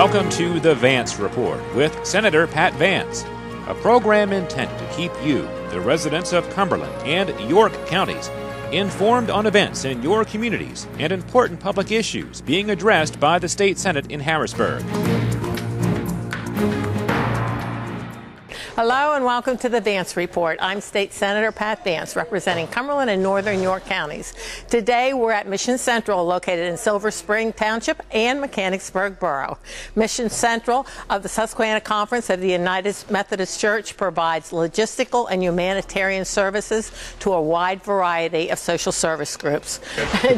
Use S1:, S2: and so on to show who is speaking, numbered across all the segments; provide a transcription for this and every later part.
S1: Welcome to the Vance Report with Senator Pat Vance, a program intent to keep you, the residents of Cumberland and York counties, informed on events in your communities and important public issues being addressed by the State Senate in Harrisburg.
S2: Hello and welcome to the Vance Report. I'm State Senator Pat Vance, representing Cumberland and Northern York counties. Today we're at Mission Central, located in Silver Spring Township and Mechanicsburg Borough. Mission Central of the Susquehanna Conference of the United Methodist Church provides logistical and humanitarian services to a wide variety of social service groups.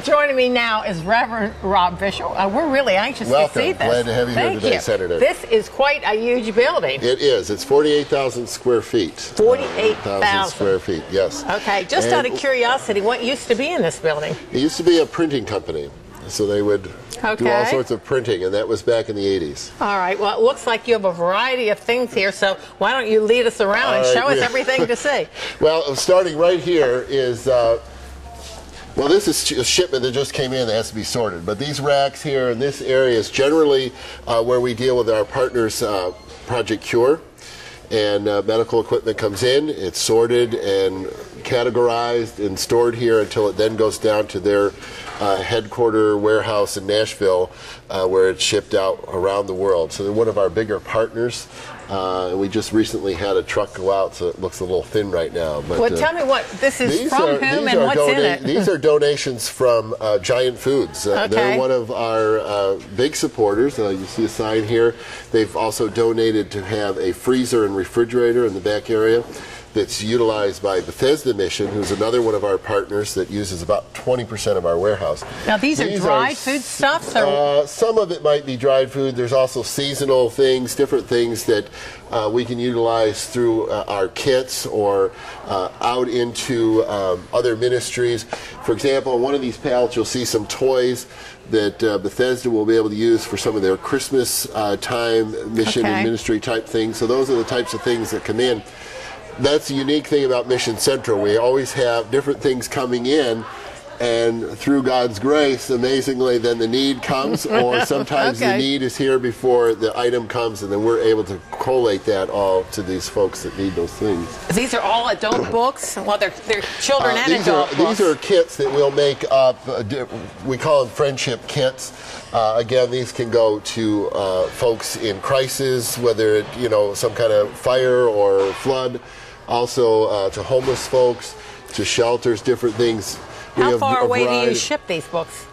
S2: Joining me now is Reverend Rob Visscher. We're really anxious to see this.
S3: Glad to have you here today, Senator.
S2: This is quite a huge building.
S3: It is. It's 48,000 square feet.
S2: 48,000
S3: square feet, yes.
S2: Okay, just out of curiosity, what used to be in this building?
S3: It used to be a printing company, so they would do all sorts of printing, and that was back in the 80s.
S2: All right, well, it looks like you have a variety of things here, so why don't you lead us around and show us everything to see?
S3: Well, starting right here is, well, this is a shipment that just came in that has to be sorted, but these racks here in this area is generally where we deal with our partners, Project Cure. And medical equipment comes in, it's sorted and categorized and stored here until it then goes down to their headquarter warehouse in Nashville, where it's shipped out around the world. So they're one of our bigger partners. We just recently had a truck go out, so it looks a little thin right now. But,
S2: well, tell me what this is from whom and what's in it.
S3: These are donations from Giant Foods. They're one of our big supporters. You see a sign here. They've also donated to have a freezer and refrigerator in the back area that's utilized by Bethesda Mission, who's another one of our partners that uses about 20% of our warehouse.
S2: Now these are dried food stuff?
S3: Some of it might be dried food. There's also seasonal things, different things that we can utilize through our kits or out into other ministries. For example, on one of these pallets you'll see some toys that Bethesda will be able to use for some of their Christmas time mission and ministry type things. So those are the types of things that come in. That's the unique thing about Mission Central. We always have different things coming in, and through God's grace, amazingly, then the need comes, or sometimes the need is here before the item comes, and then we're able to collate that all to these folks that need those things.
S2: These are all adult books? Well, they're children and adult books.
S3: These are kits that we'll make up. We call them friendship kits. Again, these can go to folks in crisis, whether it, some kind of fire or flood. Also to homeless folks, to shelters, different things.
S2: How far away do you ship these books?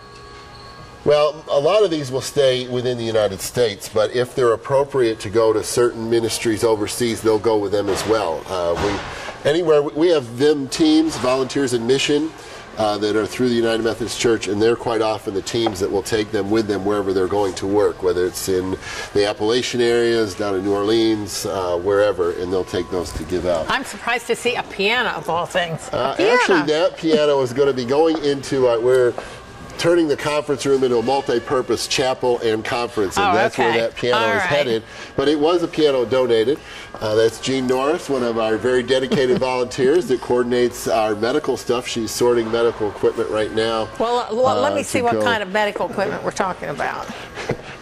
S3: Well, a lot of these will stay within the United States, but if they're appropriate to go to certain ministries overseas, they'll go with them as well. We have them teams, volunteers in mission, that are through the United Methodist Church, and they're quite often the teams that will take them with them wherever they're going to work, whether it's in the Appalachian areas, down in New Orleans, wherever, and they'll take those to give out.
S2: I'm surprised to see a piano of all things.
S3: Actually, that piano is going to be going into, we're turning the conference room into a multi-purpose chapel and conference, and that's where that piano is headed. But it was a piano donated. That's Jean Norris, one of our very dedicated volunteers that coordinates our medical stuff. She's sorting medical equipment right now.
S2: Well, let me see what kind of medical equipment we're talking about.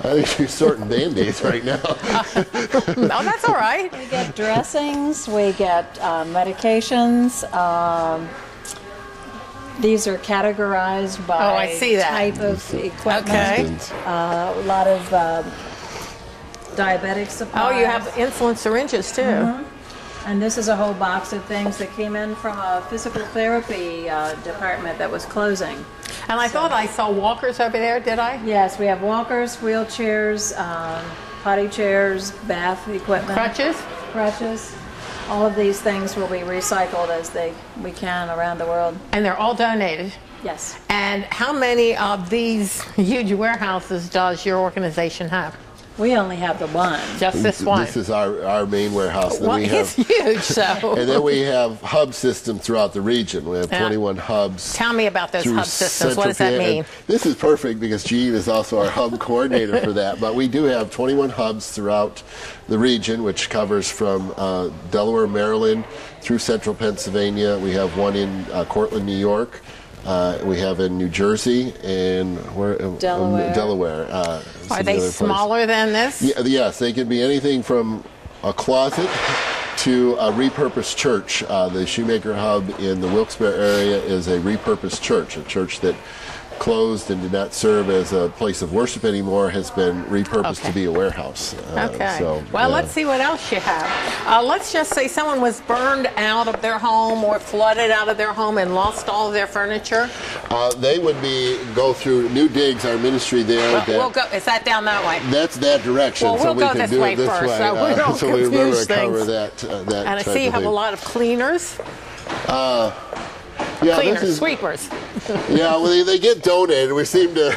S3: I think she's sorting Band-Aids right now.
S2: Oh, that's all right.
S4: We get dressings, we get medications. These are categorized by type of equipment.
S2: Okay.
S4: A lot of diabetic supplies.
S2: Oh, you have insulin syringes too.
S4: And this is a whole box of things that came in from a physical therapy department that was closing.
S2: And I thought I saw walkers over there, did I?
S4: Yes, we have walkers, wheelchairs, potty chairs, bath equipment. Crutches. All of these things will be recycled as we can around the world.
S2: And they're all donated?
S4: Yes.
S2: And how many of these huge warehouses does your organization have?
S4: We only have the one.
S2: Just this one?
S3: This is our main warehouse.
S2: Well, it's huge, so.
S3: And then we have hub systems throughout the region. We have 21 hubs.
S2: Tell me about those hub systems. What does that mean?
S3: And this is perfect because Jean is also our hub coordinator for that. But we do have 21 hubs throughout the region, which covers from Delaware, Maryland, through central Pennsylvania. We have one in Cortland, New York. We have in New Jersey and Delaware.
S2: Are they smaller than this?
S3: Yes, they can be anything from a closet to a repurposed church. The Shoemaker Hub in the Wilkes-Barre area is a repurposed church, a church that closed and did not serve as a place of worship anymore, has been repurposed to be a warehouse.
S2: Let's see what else you have. Let's just say someone was burned out of their home or flooded out of their home and lost all of their furniture.
S3: They would go through New Digs, our ministry there.
S2: We'll go. Is that down that way?
S3: That's that direction.
S2: Well, we'll go this way first, so we don't confuse things.
S3: Cover that
S2: And I see you have a lot of cleaners. Cleaners, sweepers.
S3: Well, they get donated. We seem to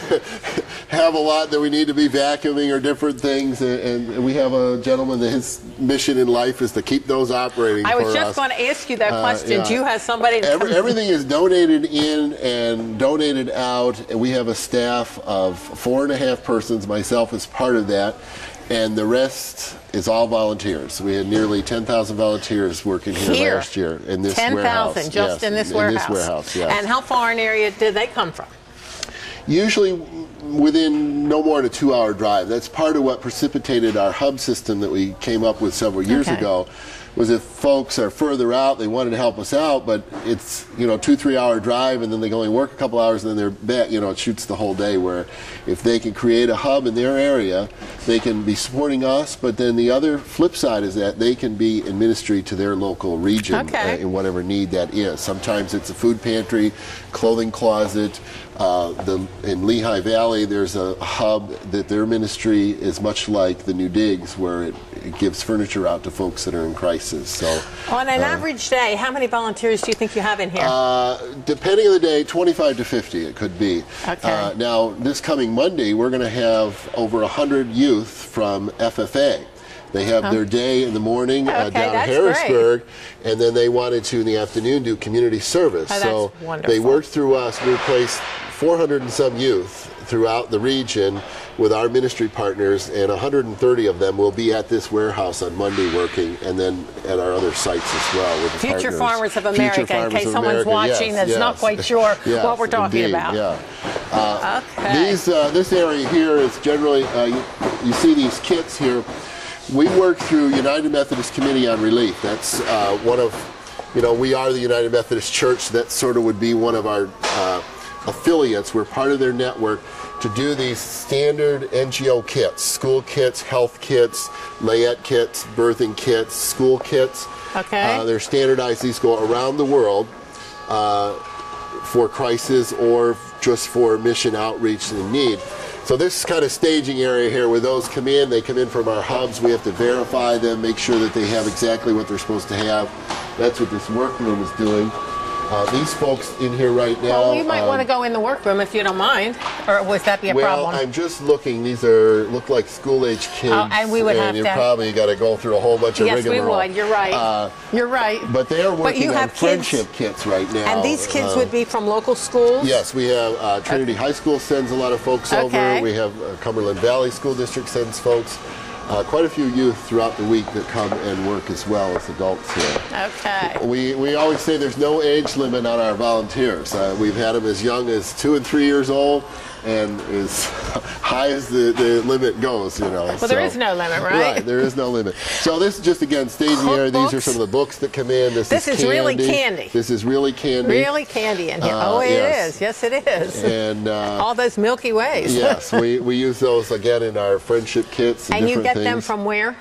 S3: have a lot that we need to be vacuuming or different things, and we have a gentleman that his mission in life is to keep those operating.
S2: I was just going to ask you that question. Do you have somebody to
S3: everything is donated in and donated out, and we have a staff of 4.5 persons. Myself is part of that, and the rest is all volunteers. We had nearly 10,000 volunteers working here last year in this warehouse.
S2: 10,000 just in this warehouse?
S3: In this warehouse, yes.
S2: And how far an area did they come from?
S3: Usually within no more than a 2-hour drive. That's part of what precipitated our hub system that we came up with several years ago. Was if folks are further out, they wanted to help us out, but it's 2-3 hour drive, and then they can only work a couple hours, and then they're back. It shoots the whole day. Where if they can create a hub in their area, they can be supporting us. But then the other flip side is that they can be in ministry to their local region in whatever need that is. Sometimes it's a food pantry, clothing closet. In Lehigh Valley, there's a hub that their ministry is much like the New Digs, where it gives furniture out to folks that are in crisis. So,
S2: on an average day, how many volunteers do you think you have in here?
S3: Depending on the day, 25 to 50 it could be. Now, this coming Monday, we're going to have over 100 youth from FFA. They have their day in the morning down in Harrisburg, and then they wanted to in the afternoon do community service. So they worked through us. We replaced 400 and some youth throughout the region with our ministry partners, and 130 of them will be at this warehouse on Monday working, and then at our other sites as well with the
S2: Future
S3: partners.
S2: Farmers of America, in case someone's watching that's not quite sure what we're talking about.
S3: This area here is generally, you see these kits here. We work through United Methodist Committee on Relief. That's one of, we are the United Methodist Church. That sort of would be one of our affiliates. We're part of their network to do these standard NGO kits, school kits, health kits, layette kits, birthing kits, school kits. They're standardized. These go around the world for crisis or just for mission outreach and need. So this kind of staging area here, where those come in, they come in from our hubs. We have to verify them, make sure that they have exactly what they're supposed to have. That's what this workroom is doing. These folks in here right now...
S2: Well, you might want to go in the workroom if you don't mind, or would that be a problem?
S3: Well, I'm just looking. These look like school-age kids.
S2: And we would have to...
S3: you probably got to go through a whole bunch of rigmarole.
S2: Yes, we would. You're right. You're right.
S3: But they are working on friendship kits right now.
S2: And these kids would be from local schools?
S3: Yes, we have Trinity High School sends a lot of folks over. We have Cumberland Valley School District sends folks. Quite a few youth throughout the week that come and work as well as adults here. We always say there's no age limit on our volunteers. We've had them as young as 2 and 3 years old, and as high as the limit goes, Well,
S2: there is no limit, right?
S3: Right, there is no limit. So this is just, again, staging area. These are some of the books that come in. This is
S2: really candy.
S3: This is really candy.
S2: Really candy in here. It is. Yes, it is.
S3: And
S2: all those Milky Ways.
S3: Yes, we use those, again, in our friendship kits and
S2: you get
S3: things.
S2: them from where?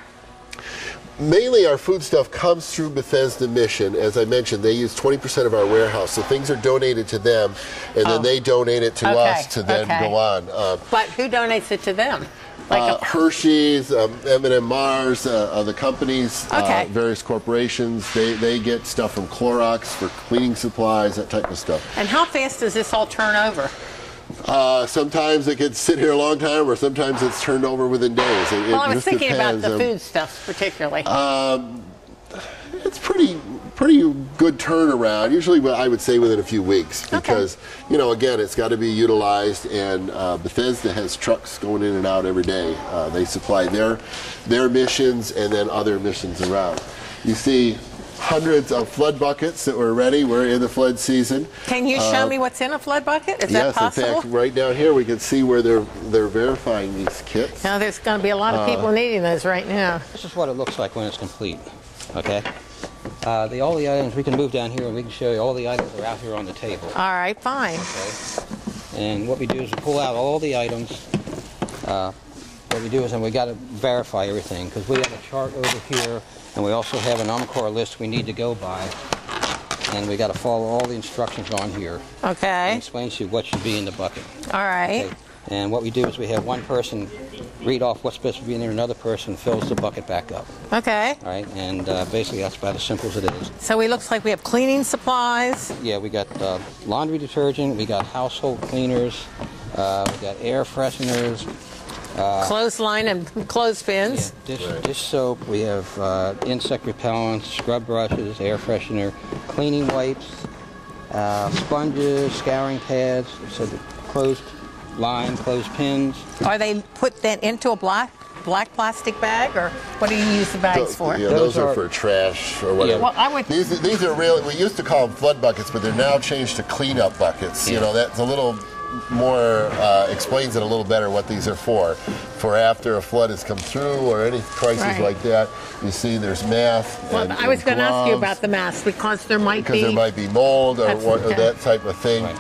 S3: Mainly our food stuff comes through Bethesda Mission. As I mentioned, they use 20% of our warehouse, so things are donated to them, and then they donate it to us to then go on.
S2: But who donates it to them? Like
S3: Hershey's, M&M Mars, the companies, various corporations, they get stuff from Clorox for cleaning supplies, that type of stuff.
S2: And how fast does this all turn over?
S3: Sometimes it could sit here a long time, or sometimes it's turned over within days.
S2: Well, I was thinking about the food stuff particularly.
S3: It's pretty good turnaround. Usually, I would say within a few weeks, because again, it's got to be utilized, and Bethesda has trucks going in and out every day. They supply their missions and then other missions around. You see hundreds of flood buckets that were ready. We're in the flood season.
S2: Can you show me what's in a flood bucket? Is that possible?
S3: Yes, in fact, right down here we can see where they're verifying these kits.
S2: Now there's going to be a lot of people needing those right now.
S5: This is what it looks like when it's complete. Okay. All the items we can move down here and we can show you all the items that are out here on the table.
S2: All right, fine.
S5: Okay. And what we do is we pull out all the items. What we do is, and we got to verify everything because we have a chart over here, and we also have an UMCOR list we need to go by, and we got to follow all the instructions on here.
S2: Okay.
S5: It explains to you what should be in the bucket.
S2: All right.
S5: Okay. And what we do is we have one person read off what's supposed to be in there, another person fills the bucket back up.
S2: Okay.
S5: All right, and basically that's about as simple as it is.
S2: So it looks like we have cleaning supplies.
S5: Yeah, we got laundry detergent, we got household cleaners, we got air fresheners.
S2: Clothesline and clothespins.
S5: Yeah, dish soap, we have insect repellents, scrub brushes, air freshener, cleaning wipes, sponges, scouring pads, so the clothespins.
S2: Are they put then into a black plastic bag, or what do you use the bags for?
S3: Yeah, those are for trash or whatever.
S2: Yeah. Well,
S3: these are really, we used to call them flood buckets, but they're now changed to cleanup buckets.
S5: Yeah.
S3: You know, that's a little more, explains it a little better what these are for. For after a flood has come through or any crisis like that, you see there's math.
S2: Well, I was going to ask you about the masks because there might
S3: be mold or that type of thing.
S5: Right.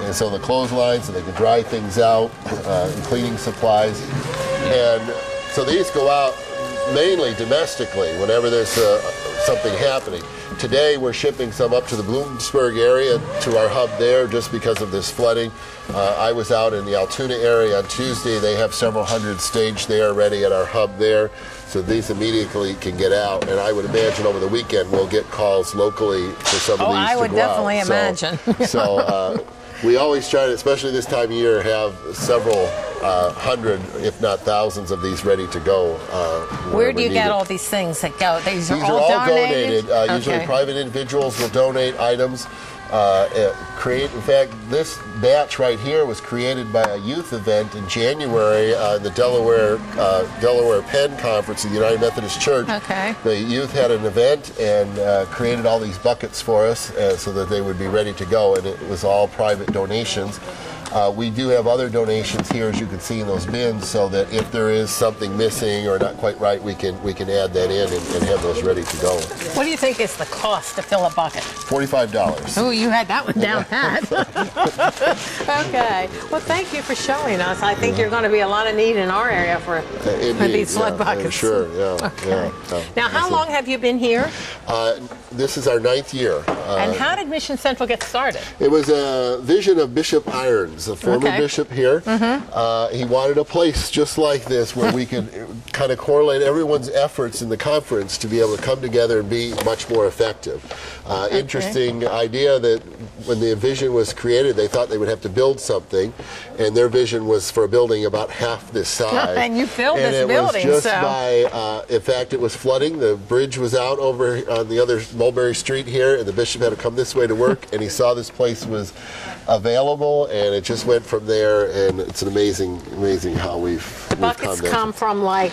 S3: And so the clotheslines, so they can dry things out, and cleaning supplies. And so these go out mainly domestically whenever there's something happening. Today we're shipping some up to the Bloomsburg area to our hub there just because of this flooding. I was out in the Altoona area on Tuesday. They have several hundred staged there ready at our hub there. So these immediately can get out. And I would imagine over the weekend we'll get calls locally for some of these to go out.
S2: I would definitely imagine.
S3: So we always try to, especially this time of year, have several hundred, if not thousands, of these ready to go.
S2: Where do you get all these things that go? These are all
S3: donated.
S2: Okay.
S3: Usually private individuals will donate items. In fact, this batch right here was created by a youth event in January in the Delaware Penn Conference of the United Methodist Church.
S2: Okay.
S3: The youth had an event and created all these buckets for us so that they would be ready to go, and it was all private donations. We do have other donations here, as you can see in those bins, so that if there is something missing or not quite right, we can add that in and have those ready to go.
S2: What do you think is the cost to fill a bucket?
S3: $45.
S2: Oh, you had that one down pat. Okay. Well, thank you for showing us. I think you're going to be a lot of need in our area for these flood buckets.
S3: Sure, yeah.
S2: Okay. Now, how long have you been here?
S3: This is our 9th year.
S2: And how did Mission Central get started?
S3: It was a vision of Bishop Irons, a former bishop here. He wanted a place just like this where we could kind of correlate everyone's efforts in the conference to be able to come together and be much more effective. Interesting idea that when the vision was created, they thought they would have to build something, and their vision was for a building about half this size.
S2: And you filled this building.
S3: And it was just by, in fact, it was flooding. The bridge was out over on the other Mulberry Street here, and the bishop had to come this way to work, and he saw this place was available, and it just went from there, and it's amazing how we've
S2: buckets come from like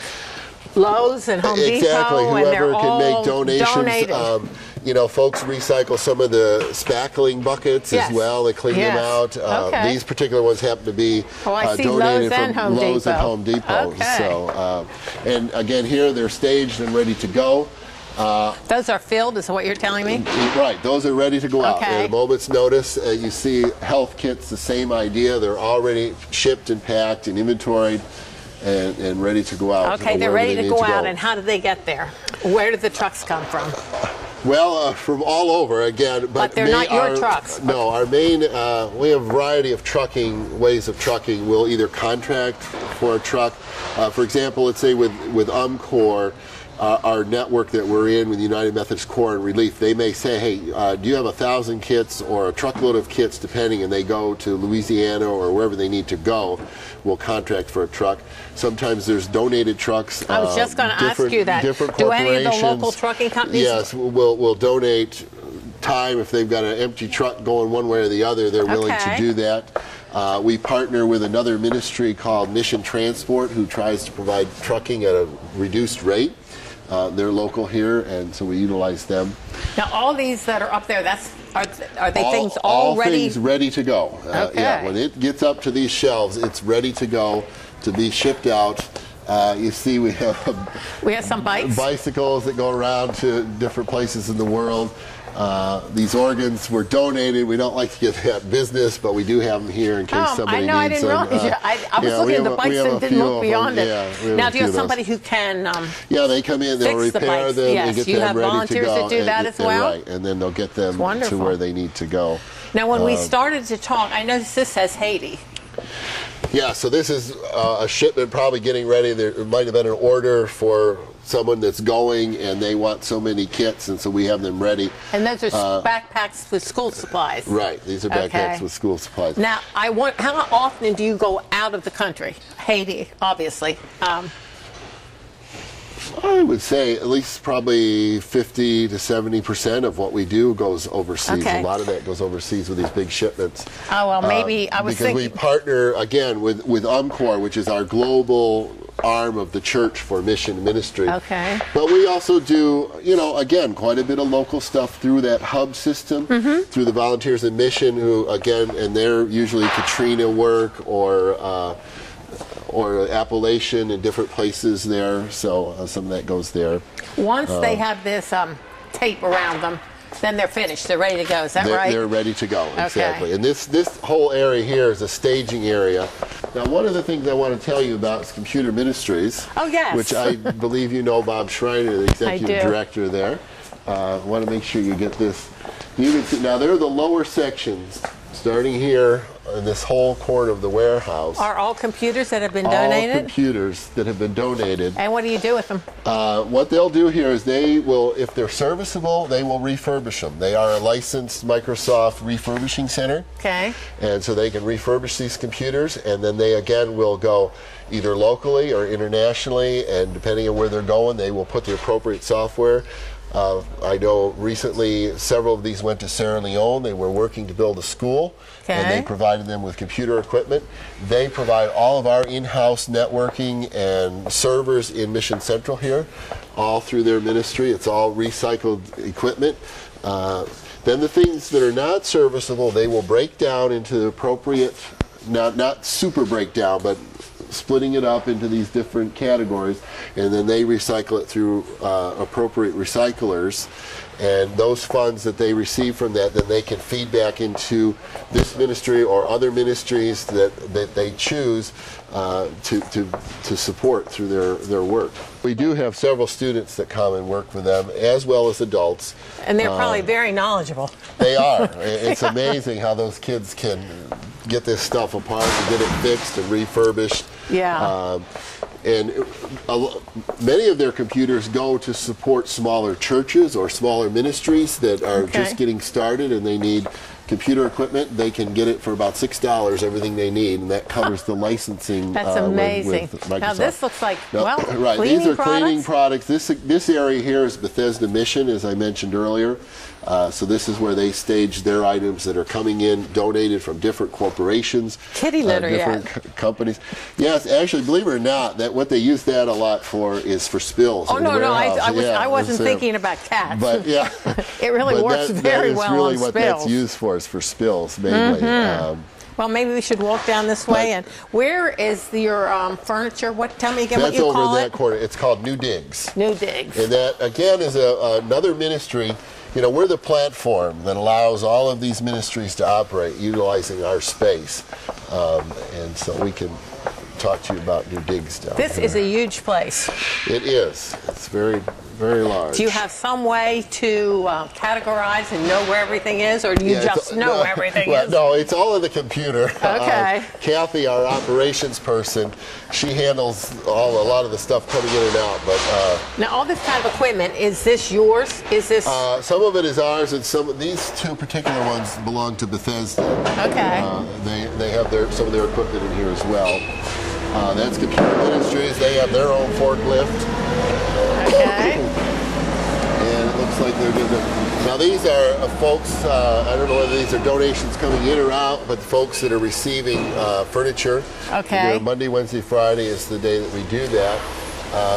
S2: Lowe's and Home Depot.
S3: Exactly,
S2: and
S3: whoever
S2: they're
S3: can make donations.
S2: Donated.
S3: You know, folks recycle some of the spackling buckets as well. They clean them out. These particular ones happen to be donated from Lowe's and Home Depot. So, and again, here they're staged and ready to go.
S2: Those are filled, is what you're telling me?
S3: Right, those are ready to go out. At a moment's notice, you see health kits, the same idea. They're already shipped and packed and inventoried and ready to go out.
S2: Okay, they're ready to go out, and how do they get there? Where do the trucks come from?
S3: Well, from all over again,
S2: but they're not your trucks.
S3: No, our main we have a variety of ways of trucking. We'll either contract for a truck. For example, let's say with UMCOR, our network that we're in with United Methodist Corps and Relief, they may say, hey, do you have 1,000 kits or a truckload of kits, depending, and they go to Louisiana or wherever they need to go. We'll contract for a truck. Sometimes there's donated trucks.
S2: I was just going to ask you that.
S3: Do
S2: any of the local trucking companies?
S3: Yes, we'll donate time. If they've got an empty truck going one way or the other, they're willing to do that. We partner with another ministry called Mission Transport, who tries to provide trucking at a reduced rate. They're local here, and so we utilize them.
S2: Now, all these that are up there, are they things
S3: all
S2: ready?
S3: Things ready to go.
S2: Okay.
S3: Yeah, when it gets up to these shelves, it's ready to go to be shipped out. You see, we have
S2: some bikes,
S3: bicycles that go around to different places in the world. These organs were donated. We don't like to get that business, but we do have them here in case somebody needs them.
S2: I didn't realize. I was looking at the bikes and didn't look beyond it.
S3: Yeah,
S2: now, do you have somebody who can
S3: yeah, they come in, they'll repair them and get them ready to go. You have
S2: volunteers that do that as well?
S3: Right, and then they'll get them to where they need to go.
S2: Now, when we started to talk, I noticed this says Haiti.
S3: Yeah, so this is a shipment probably getting ready. There might have been an order for someone that's going, and they want so many kits, and so we have them ready.
S2: And those are backpacks with school supplies.
S3: Right, these are backpacks with school supplies.
S2: Now, how often do you go out of the country? Haiti, obviously.
S3: I would say at least probably 50 to 70% of what we do goes overseas.
S2: Okay.
S3: A lot of that goes overseas with these big shipments.
S2: Oh, well, maybe I was
S3: thinking... Because we partner, again, with UMCOR, which is our global arm of the church for mission ministry.
S2: Okay.
S3: But we also do, again, quite a bit of local stuff through that hub system, through the Volunteers in Mission, who, again, and they're usually Katrina work or Appalachian in different places there, so some of that goes there.
S2: Once they have this tape around them, then they're finished. They're ready to go. Is that right?
S3: They're ready to go, exactly.
S2: Okay.
S3: And this whole area here is a staging area. Now, one of the things I want to tell you about is Computer Ministries.
S2: Oh, yes.
S3: Which I believe you know Bob Schreiner, the executive director there. I want to make sure you get this. You can see, now, there are the lower sections, starting here in this whole corner of the warehouse.
S2: Are all computers that have been donated?
S3: All computers that have been donated.
S2: And what do you do with them?
S3: What they'll do here is they will, if they're serviceable, they will refurbish them. They are a licensed Microsoft refurbishing center.
S2: Okay.
S3: And so they can refurbish these computers, and then they again will go either locally or internationally, and depending on where they're going, they will put the appropriate software. I know recently several of these went to Sierra Leone. They were working to build a school, and they provided them with computer equipment. They provide all of our in-house networking and servers in Mission Central here, all through their ministry. It's all recycled equipment. Then the things that are not serviceable, they will break down into the appropriate, not super breakdown, but splitting it up into these different categories, and then they recycle it through appropriate recyclers, and those funds that they receive from that, then they can feed back into this ministry or other ministries that they choose to support through their work. We do have several students that come and work with them, as well as adults.
S2: And they're probably very knowledgeable.
S3: They are. It's amazing how those kids can get this stuff apart and get it fixed and refurbished.
S2: Yeah.
S3: And many of their computers go to support smaller churches or smaller ministries that are just getting started and they need computer equipment. They can get it for about $6, everything they need, and that covers the licensing.
S2: That's amazing.
S3: With Microsoft.
S2: Now this looks like,
S3: right. These are cleaning products. This area here is Bethesda Mission, as I mentioned earlier. So this is where they stage their items that are coming in, donated from different corporations,
S2: kitty litter,
S3: different companies. Yes, actually, believe it or not, that what they use that a lot for is for spills.
S2: Oh no, I wasn't thinking about cats.
S3: But yeah,
S2: it really works very well on spills.
S3: That's really what that's used for, is for spills mainly.
S2: Well, maybe we should walk down this way. And where is your furniture? Tell me again what you call it.
S3: That's over in that corner. It's called New Digs.
S2: New Digs.
S3: And that, again, is another ministry. We're the platform that allows all of these ministries to operate utilizing our space. And so we can talk to you about New Digs down
S2: This
S3: here.
S2: is a huge place.
S3: It is. It's very, very large.
S2: Do you have some way to categorize and know where everything is, or do you just know where everything is?
S3: No, it's all in the computer.
S2: Okay.
S3: Kathy, our operations person, she handles a lot of the stuff coming in and out. But
S2: now, all this kind of equipment, is this yours? Is this?
S3: Some of it is ours, and these two particular ones belong to Bethesda.
S2: Okay.
S3: They have some of their equipment in here as well. That's Computer Ministries. They have their own forklift.
S2: Okay.
S3: And it looks like they're doing it. Now these are folks, I don't know whether these are donations coming in or out, but folks that are receiving furniture.
S2: Okay.
S3: Monday, Wednesday, Friday is the day that we do that.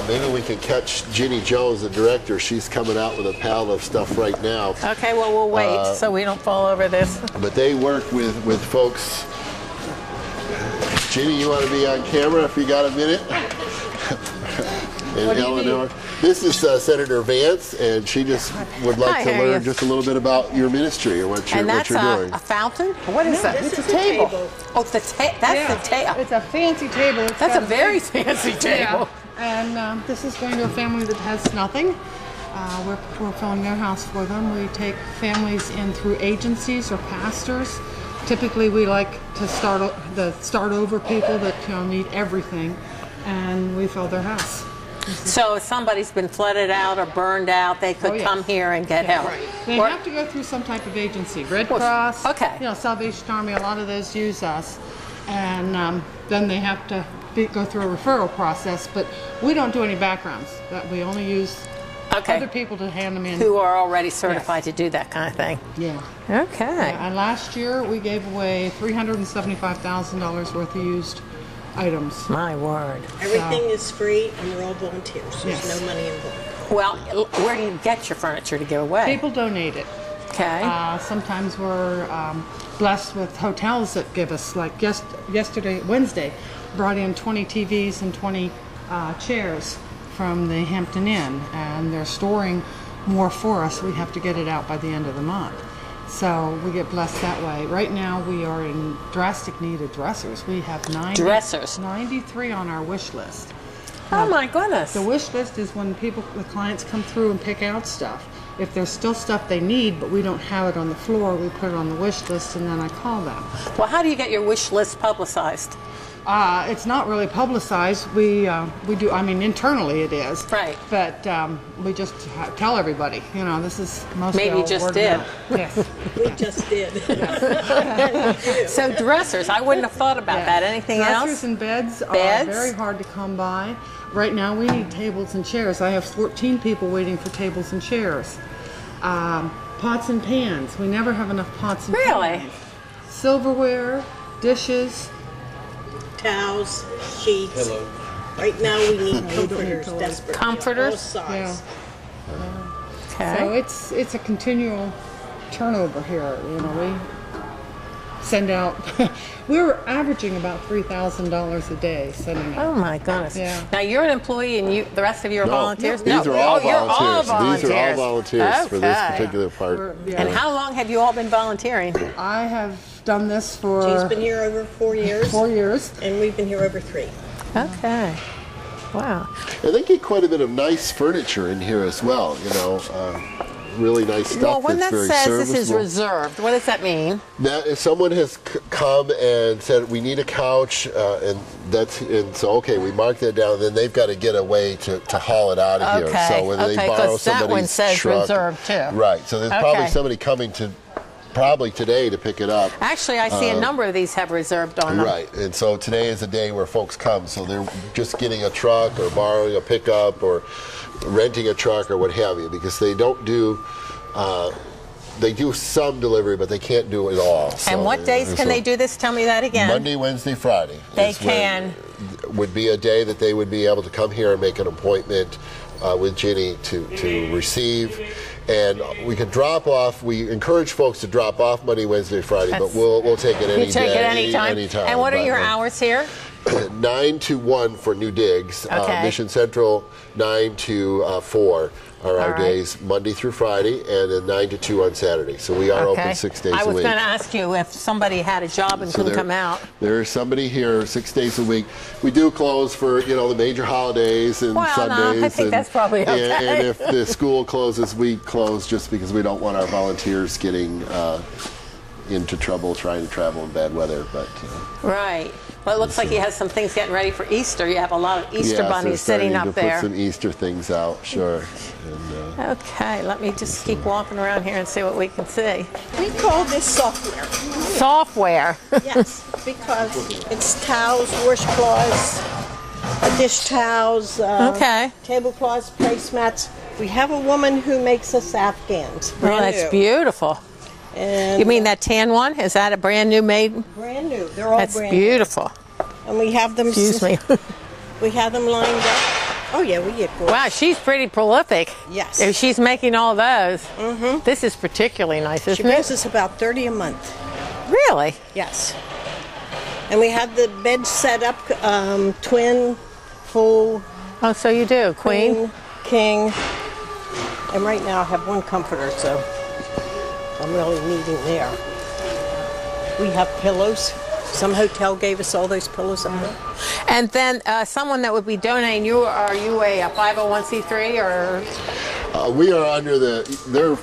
S3: Maybe we can catch Ginny Jones, the director. She's coming out with a pile of stuff right now.
S2: Okay, well, we'll wait so we don't fall over this.
S3: But they work with folks. Ginny, you want to be on camera if you got a minute? And Eleanor. This is Senator Vance, and she just would like to learn just a little bit about your ministry and what you're doing.
S2: A fountain? What is that?
S6: It's a table.
S2: Oh, that's the table.
S6: It's a fancy table.
S2: That's a very fancy table.
S6: Yeah. And this is going to a family that has nothing. We're filling their house for them. We take families in through agencies or pastors. Typically, we like to start over people that need everything, and we fill their house.
S2: So if somebody's been flooded out or burned out, they could come here and get help.
S6: Right. They have to go through some type of agency. Red Cross, Salvation Army, a lot of those use us. And then they have to go through a referral process. But we don't do any backgrounds. We only use other people to hand them in.
S2: Who are already certified to do that kind of thing.
S6: Yeah.
S2: Okay.
S6: Yeah, and last year we gave away $375,000 worth of used items.
S2: My word.
S7: Everything is free and we're all volunteers. There's no money involved.
S2: Well, where do you get your furniture to give away?
S6: People donate it.
S2: Okay.
S6: Sometimes we're blessed with hotels that give us, like Wednesday, brought in 20 TVs and 20 chairs from the Hampton Inn, and they're storing more for us. We have to get it out by the end of the month. So we get blessed that way. Right now we are in drastic need of dressers. We have 93 on our wish list.
S2: Oh my goodness.
S6: The wish list is when the clients come through and pick out stuff. If there's still stuff they need, but we don't have it on the floor, we put it on the wish list and then I call them.
S2: Well, how do you get your wish list publicized?
S6: It's not really publicized. We do. I mean, internally it is.
S2: Right.
S6: But we just tell everybody. This is mostly.
S2: Maybe you just did.
S6: Yes.
S7: We just did.
S2: So dressers, I wouldn't have thought about that. Anything else?
S6: Dressers and beds are very hard to come by. Right now we need tables and chairs. I have 14 people waiting for tables and chairs. Pots and pans. We never have enough pots and pans.
S2: Really?
S6: Silverware, dishes.
S7: Towels, sheets. Hello. Right now we need comforters desperately.
S2: Comforters?
S7: All size.
S2: Okay.
S6: So it's a continual turnover here. We send out. We're averaging about $3,000 a day sending out.
S2: Oh my goodness.
S6: Yeah.
S2: Now you're an employee and the rest of you are volunteers?
S3: These are all volunteers. These are all volunteers for this
S2: Okay.
S3: particular part.
S2: And how long have you all been volunteering?
S6: I have done this for.
S7: She's been here over 4 years.
S6: 4 years.
S7: And we've been here over 3.
S2: Okay. Wow.
S3: And they get quite a bit of nice furniture in here as well. Really nice stuff.
S2: Well, when
S3: that's
S2: that
S3: very
S2: says
S3: serviceable.
S2: this is reserved, what does that mean?
S3: That if someone has come and said we need a couch, and so okay, we mark that down. Then they've got to get a way to haul it out of here. So whether they borrow somebody's
S2: that one says
S3: truck,
S2: reserved too.
S3: Right. So there's probably somebody coming probably today to pick it up.
S2: Actually, I see a number of these have reserved on them.
S3: Right, and so today is a day where folks come, so they're just getting a truck or borrowing a pickup or renting a truck or what have you, because they don't do, they do some delivery, but they can't do it all. So,
S2: and what days can they do this? Tell me that again.
S3: Monday, Wednesday, Friday.
S2: They can.
S3: Would be a day that they would be able to come here and make an appointment with Ginny to receive. And we can drop off. We encourage folks to drop off Monday, Wednesday, Friday, but we'll take it any day.
S2: You take it anytime. And what are your hours here?
S3: 9 to 1 for new digs.
S2: Okay.
S3: Mission Central 9 to 4 are our days, Monday through Friday, and then 9 to 2 on Saturday. So we are open 6 days a week.
S2: I was going to ask you if somebody had a job and couldn't come out.
S3: There is somebody here 6 days a week. We do close for the major holidays and Sundays.
S2: No, I think that's probably okay.
S3: And if the school closes, we close just because we don't want our volunteers getting into trouble trying to travel in bad weather. But
S2: right. Well, it looks like he has some things getting ready for Easter. You have a lot of Easter bunnies sitting up there.
S3: Put some Easter things out, sure. And,
S2: okay, let me just keep walking around here and see what we can see.
S7: We call this software.
S2: Software?
S7: Yes, because it's towels, washcloths, dish towels, tablecloths, placemats. We have a woman who makes us Afghans.
S2: Oh, that's beautiful.
S7: And
S2: you mean that tan one? Is that a brand new made?
S7: Brand new. They're all
S2: that's
S7: brand
S2: beautiful.
S7: new. And we have them.
S2: Excuse me.
S7: We have them lined up. Oh yeah, we get quarters.
S2: Wow, she's pretty prolific.
S7: Yes.
S2: If she's making all those. Mm-hmm. This is particularly nice, isn't it?
S7: She brings us about 30 a month.
S2: Really?
S7: Yes. And we have the bed set up, twin, full.
S2: Oh, so you do, queen,
S7: king. And right now I have one comforter, so I'm really needing there. We have pillows. Some hotel gave us all those pillows up there.
S2: And then someone that would be donating, are you a 501c3 or?
S3: We are under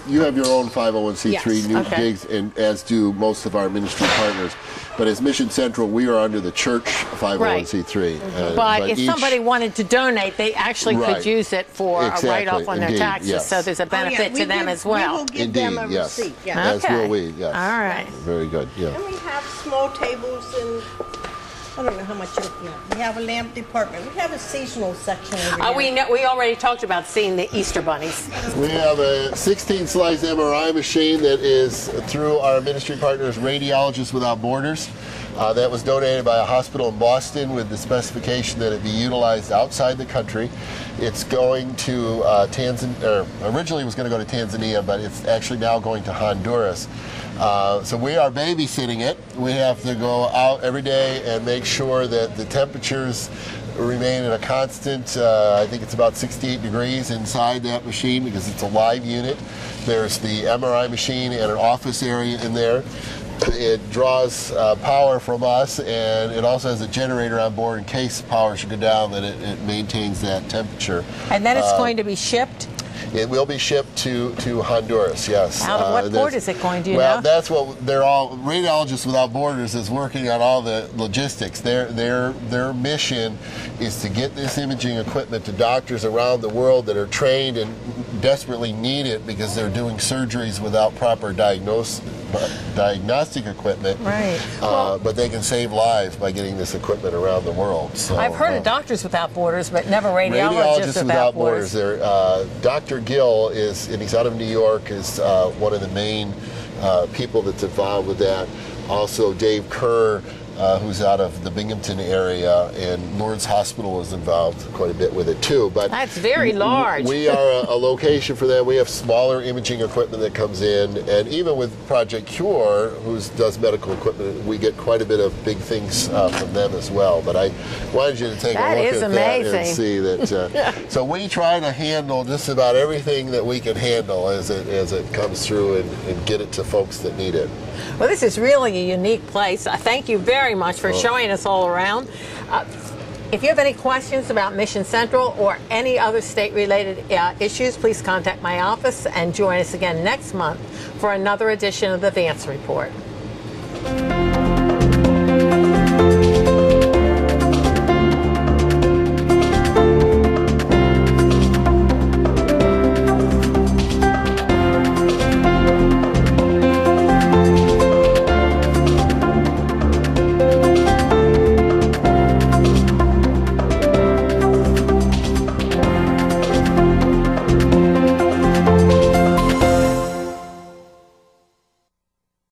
S3: you have your own 501c3
S2: Yes.
S3: new
S2: Okay.
S3: gigs, and as do most of our ministry partners. But as Mission Central, we are under the church 501c3.
S2: But if somebody wanted to donate, they actually could use it for
S3: Exactly.
S2: a write-off on their
S3: Indeed,
S2: taxes.
S3: yes.
S2: So there's a benefit to them as well.
S7: We will give
S3: Indeed,
S7: them a
S3: yes.
S7: receipt. Yes.
S3: As
S2: Okay.
S3: will we, yes.
S2: All right.
S3: Very good, yeah.
S7: And we have small tables and I don't know how much we have a lamp department. We have a seasonal section over here.
S2: We already talked about seeing the Easter bunnies.
S3: We have a 16-slice MRI machine that is through our ministry partners, Radiologists Without Borders. That was donated by a hospital in Boston with the specification that it be utilized outside the country. It's going to Tanzania, originally it was going to go to Tanzania, but it's actually now going to Honduras. So we are babysitting it. We have to go out every day and make sure that the temperatures remain at a constant, I think it's about 68 degrees inside that machine because it's a live unit. There's the MRI machine and an office area in there. It draws power from us, and it also has a generator on board in case power should go down, that it maintains that temperature.
S2: And then it's going to be shipped?
S3: It will be shipped to Honduras, yes.
S2: Out of what port is it going, do you know?
S3: Well, that's what they're all, Radiologists Without Borders is working on all the logistics. Their mission is to get this imaging equipment to doctors around the world that are trained and desperately need it because they're doing surgeries without proper diagnostic equipment.
S2: Right.
S3: But they can save lives by getting this equipment around the world. So,
S2: I've heard of Doctors Without Borders, but never Radiologists Without Borders.
S3: Dr. Gill and he's out of New York, is one of the main people that's involved with that. Also, Dave Kerr, who's out of the Binghamton area, and Lourdes Hospital is involved quite a bit with it too. But
S2: that's very large.
S3: We are a location for them. We have smaller imaging equipment that comes in, and even with Project Cure, who does medical equipment, we get quite a bit of big things from them as well. But I wanted you to take a look at that and see that. So we try to handle just about everything that we can handle as it comes through and get it to folks that need it.
S2: Well, this is really a unique place. Thank you very much for showing us all around. If you have any questions about Mission Central or any other state-related issues, please contact my office and join us again next month for another edition of the Vance Report.